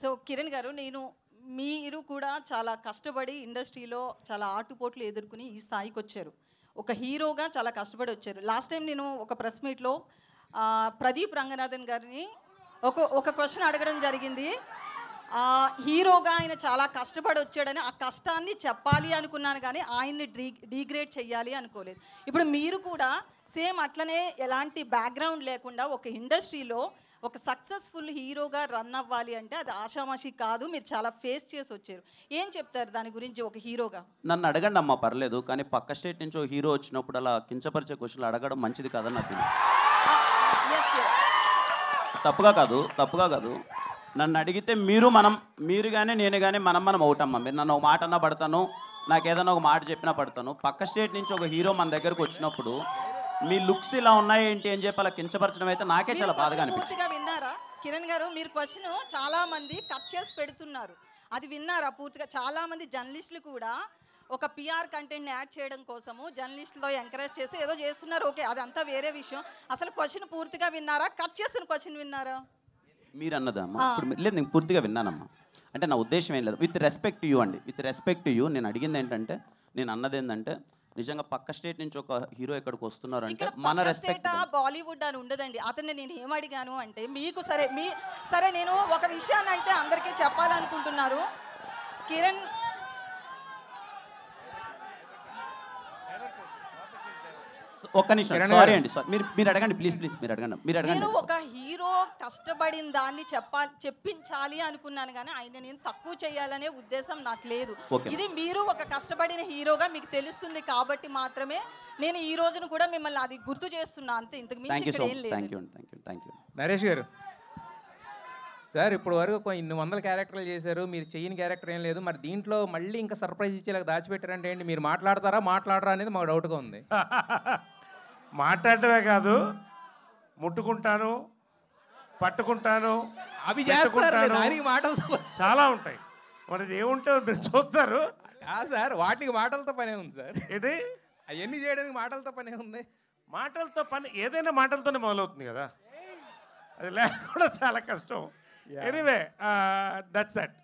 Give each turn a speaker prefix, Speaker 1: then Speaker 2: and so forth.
Speaker 1: So Kiran గారు, మీరు కూడా చాలా కష్టపడి ఇండస్ట్రీలో చాలా ఆటుపోట్లు ఎదుర్కొని ఈ స్థాయికి వచ్చారు. ఒక హీరోగా చాలా కష్టపడి వచ్చారు. లాస్ట్ టైం నేను ఒక ప్రెస్ మీట్లో ప్రదీప్ రంగనాథన్ గారిని ఒక క్వశ్చన్ అడగడం జరిగింది. హీరోగా ఆయన చాలా కష్టపడి వచ్చాడని, ఆ కష్టాన్ని చెప్పాలి అనుకున్నాను కానీ ఆయన్ని డీగ్రేడ్ చేయాలి అనుకోలేదు. ఇప్పుడు మీరు కూడా సేమ్ అట్లనే ఎలాంటి బ్యాక్గ్రౌండ్ లేకుండా ఒక ఇండస్ట్రీలో ఒక సక్సెస్ఫుల్ హీరోగా రన్ అవ్వాలి అంటే అది ఆషామాషి కాదు. మీరు చాలా ఫేస్ చేసి వచ్చారు. ఏం చెప్తారు దాని గురించి ఒక హీరోగా?
Speaker 2: నన్ను అడగండి అమ్మా, పర్లేదు. కానీ పక్క స్టేట్ నుంచి ఒక హీరో వచ్చినప్పుడు అలా కించపరిచే క్వశ్చన్లు అడగడం మంచిది కాదని నా ఫీలింగ్. తప్పుగా కాదు. నన్ను అడిగితే మీరు కానీ నేను కానీ మనం అవుటమ్మా. మీరు నన్ను ఒక మాట అన్నా పడతాను, నాకు ఏదైనా ఒక మాట చెప్పినా పడతాను. పక్క స్టేట్ నుంచి ఒక హీరో మన దగ్గరకు వచ్చినప్పుడు మీ లుక్స్ ఇలా ఉన్నాయి ఏంటి అని చెప్పి అలా కించపరచడం అయితే నాకే చాలా బాధగా అనిపించింది.
Speaker 1: విన్నారా కిరణ్ గారు? మీరు క్వశ్చన్ చాలా మంది కట్ చేసి పెడుతున్నారు, అది విన్నారా పూర్తిగా? చాలా మంది జర్నలిస్టులు కూడా ఒక పిఆర్ కంటెంట్ని యాడ్ చేయడం కోసము జర్నలిస్టులో ఎంకరేజ్ చేసి ఏదో చేస్తున్నారు. ఓకే, అదంతా వేరే విషయం. అసలు క్వశ్చన్ పూర్తిగా విన్నారా? కట్ చేసిన క్వశ్చన్ విన్నారా?
Speaker 2: మీరు అన్నదమ్మా ఇప్పుడు లేదు, నేను పూర్తిగా విన్నానమ్మా. అంటే నా ఉద్దేశం ఏం లేదు. విత్ రెస్పెక్ట్ యూ అండి, విత్ రెస్పెక్ట్ యూ నేను అడిగింది ఏంటంటే, నేను అన్నది ఏంటంటే, నిజంగా పక్క స్టేట్ నుంచి ఒక హీరో ఇక్కడికి వస్తున్నారు అంటే మన రెస్పెక్ట్.
Speaker 1: బాలీవుడ్ అని ఉండదండి. అతన్ని నేను ఏం అడిగాను అంటే, మీకు సరే నేను ఒక విషయాన్ని అయితే అందరికీ చెప్పాలనుకుంటున్నారు. కిరణ్
Speaker 2: ఒక్క నిమిషం, సారీ అండి, మీరు అడగండి ప్లీజ్, మీరు అడగండి.
Speaker 1: నేను ఒక హీరో కష్టపడిన దాన్ని చెప్పించాలి అనుకున్నాను కానీ ఆయన నేను తక్కువ చేయాలనే ఉద్దేశం నాకు లేదు. ఇది మీరు ఒక కష్టపడిన హీరోగా మీకు తెలుస్తుంది కాబట్టి మాత్రమే నేను ఈ రోజును కూడా మిమ్మల్ని అది గుర్తు చేస్తున్నా, అంతే. ఇంతకు మించి ఇక్కడ ఏం లేదు.
Speaker 3: థ్యాంక్ యూ నరేష్ గారు. సార్ ఇప్పుడు వరకు ఇన్ని వందల క్యారెక్టర్లు చేశారు, మీరు చెయ్యని క్యారెక్టర్ ఏం లేదు. మరి దీంట్లో మళ్ళీ ఇంకా సర్ప్రైజ్ ఇచ్చేలాగా దాచిపెట్టారంటే ఏంటి? మీరు మాట్లాడరా అనేది మాకు డౌట్గా ఉంది.
Speaker 4: మాట్లాడటమే కాదు, ముట్టుకుంటాను, పట్టుకుంటాను,
Speaker 3: అవి చేస్తారు, మాటలతో
Speaker 4: చాలా ఉంటాయి. మరి ఏముంటే మీరు చూస్తారు
Speaker 3: సార్. వాటికి మాటలతో పనే ఉంది సార్.
Speaker 4: ఏంటి
Speaker 3: అవన్నీ చేయడానికి మాటలతో పనే ఉంది.
Speaker 4: మాటలతో పని ఏదైనా మాటలతోనే మొదలవుతుంది కదా, అది లేకుండా చాలా కష్టం. Anyway that's that.